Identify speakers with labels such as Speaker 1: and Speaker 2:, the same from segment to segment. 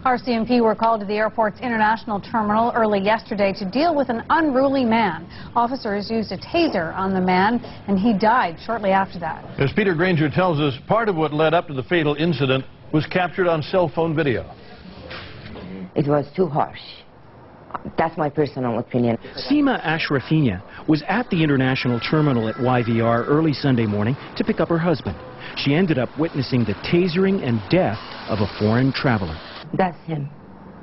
Speaker 1: RCMP were called to the airport's international terminal early yesterday to deal with an unruly man. Officers used a taser on the man, and he died shortly after that.
Speaker 2: As Peter Granger tells us, part of what led up to the fatal incident was captured on cell phone video.
Speaker 3: It was too harsh. That's my personal opinion.
Speaker 4: Seema Ashrafina was at the international terminal at YVR early Sunday morning to pick up her husband. She ended up witnessing the tasering and death of a foreign traveler.
Speaker 3: That's him,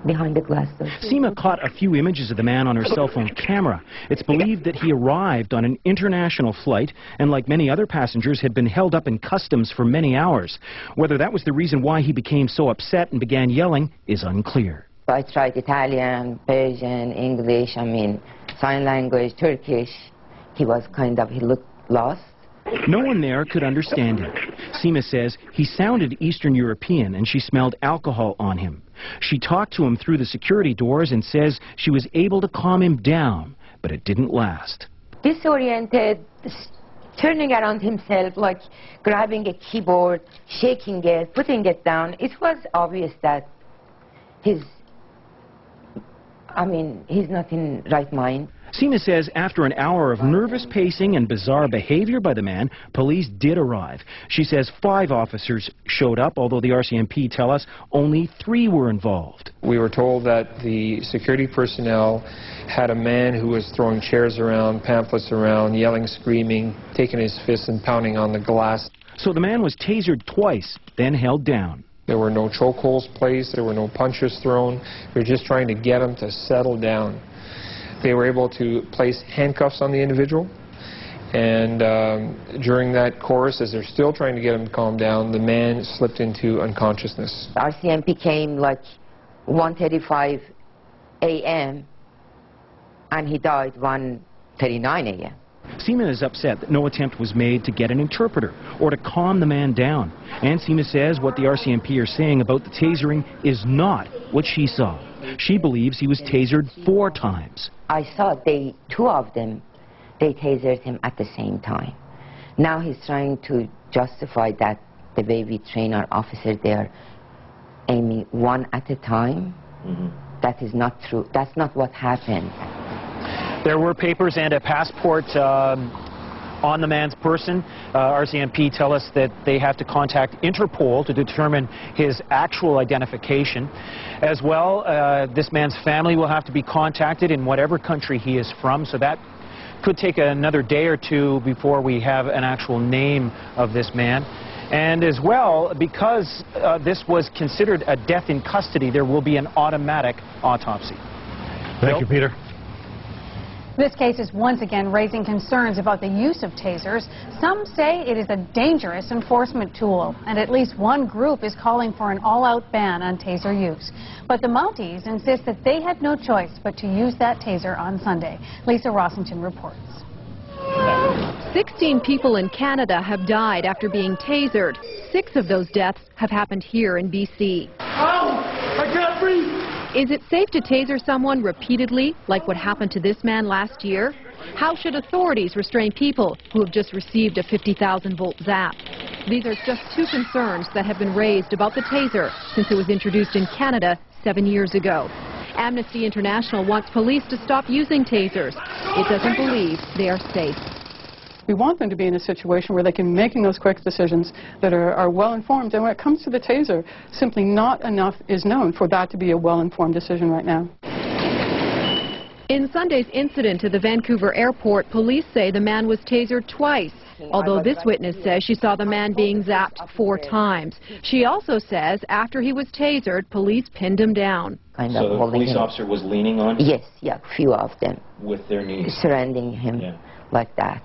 Speaker 3: behind the glass door.
Speaker 4: Seema caught a few images of the man on her cell phone camera. It's believed that he arrived on an international flight and, like many other passengers, had been held up in customs for many hours. Whether that was the reason why he became so upset and began yelling is unclear.
Speaker 3: I tried Italian, Persian, English, sign language, Turkish. He looked lost.
Speaker 4: No one there could understand him. Seema says he sounded Eastern European and she smelled alcohol on him. She talked to him through the security doors and says she was able to calm him down, but it didn't last.
Speaker 3: Disoriented, turning around himself, like grabbing a keyboard, shaking it, putting it down. It was obvious that he's not in right mind.
Speaker 4: Seema says after an hour of nervous pacing and bizarre behavior by the man, police did arrive. She says 5 officers showed up, although the RCMP tell us only 3 were involved.
Speaker 5: We were told that the security personnel had a man who was throwing chairs around, pamphlets around, yelling, screaming, taking his fists and pounding on the glass.
Speaker 4: So the man was tasered twice, then held down.
Speaker 5: There were no chokeholds placed, there were no punches thrown. We were just trying to get him to settle down. They were able to place handcuffs on the individual, and during that course, as they're still trying to get him to calm down, the man slipped into unconsciousness.
Speaker 3: RCMP came like 1:35 a.m. and he died 1:39 a.m.
Speaker 4: Seema is upset that no attempt was made to get an interpreter or to calm the man down. And Seema says what the RCMP are saying about the tasering is not what she saw. She believes he was tasered 4 times.
Speaker 3: I saw 2 of them, they tasered him at the same time. Now he's trying to justify that the way we train our officers, they are aiming 1 at a time. That is not true. That's not what happened.
Speaker 6: There were papers and a passport on the man's person. RCMP tell us that they have to contact Interpol to determine his actual identification. As well, this man's family will have to be contacted in whatever country he is from, so that could take another day or 2 before we have an actual name of this man. And as well, because this was considered a death in custody, there will be an automatic autopsy.
Speaker 2: Thank you, Peter.
Speaker 1: This case is once again raising concerns about the use of tasers. Some say it is a dangerous enforcement tool, and at least one group is calling for an all-out ban on taser use. But the Mounties insist that they had no choice but to use that taser on Sunday. Lisa Rossington reports.
Speaker 7: 16 people in Canada have died after being tasered. 6 of those deaths have happened here in BC.
Speaker 8: Ow! I can't breathe!
Speaker 7: Is it safe to taser someone repeatedly, like what happened to this man last year? How should authorities restrain people who have just received a 50,000-volt zap? These are just 2 concerns that have been raised about the taser since it was introduced in Canada 7 years ago. Amnesty International wants police to stop using tasers. It doesn't believe they are safe.
Speaker 9: We want them to be in a situation where they can be making those quick decisions that are well-informed. And when it comes to the taser, simply not enough is known for that to be a well-informed decision right now.
Speaker 7: In Sunday's incident at the Vancouver airport, police say the man was tasered twice, although this witness says she saw the man being zapped 4 times. She also says after he was tasered, police pinned him down.
Speaker 10: So the police officer was leaning on him?
Speaker 3: Yes, yeah, a few of them.
Speaker 10: With their knees?
Speaker 3: Surrounding him like that.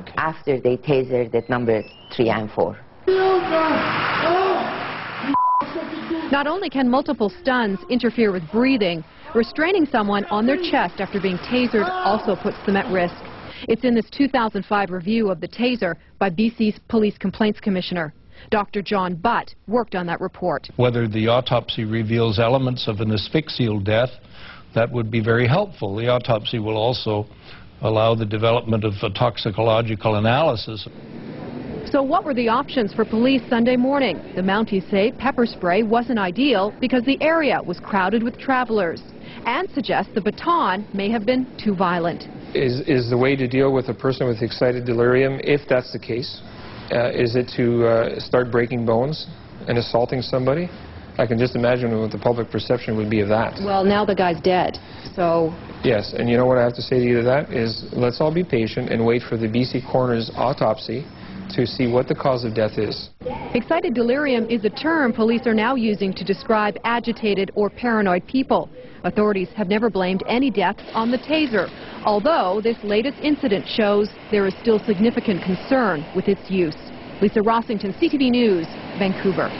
Speaker 3: Okay. After they tasered at number 3 and 4.
Speaker 7: Not only can multiple stuns interfere with breathing, restraining someone on their chest after being tasered also puts them at risk. It's in this 2005 review of the taser by BC's Police Complaints Commissioner. Dr. John Butt worked on that report.
Speaker 11: Whether the autopsy reveals elements of an asphyxial death, that would be very helpful. The autopsy will also allow the development of a toxicological analysis.
Speaker 7: So what were the options for police Sunday morning? The Mounties say pepper spray wasn't ideal because the area was crowded with travelers, and suggest the baton may have been too violent.
Speaker 5: Is the way to deal with a person with excited delirium, if that's the case, is it to start breaking bones and assaulting somebody? I can just imagine what the public perception would be of that.
Speaker 7: Well, now the guy's dead, so...
Speaker 5: Yes, and you know what I have to say to you to that is, let's all be patient and wait for the BC coroner's autopsy to see what the cause of death is.
Speaker 7: Excited delirium is a term police are now using to describe agitated or paranoid people. Authorities have never blamed any deaths on the taser, although this latest incident shows there is still significant concern with its use. Lisa Rossington, CTV News, Vancouver.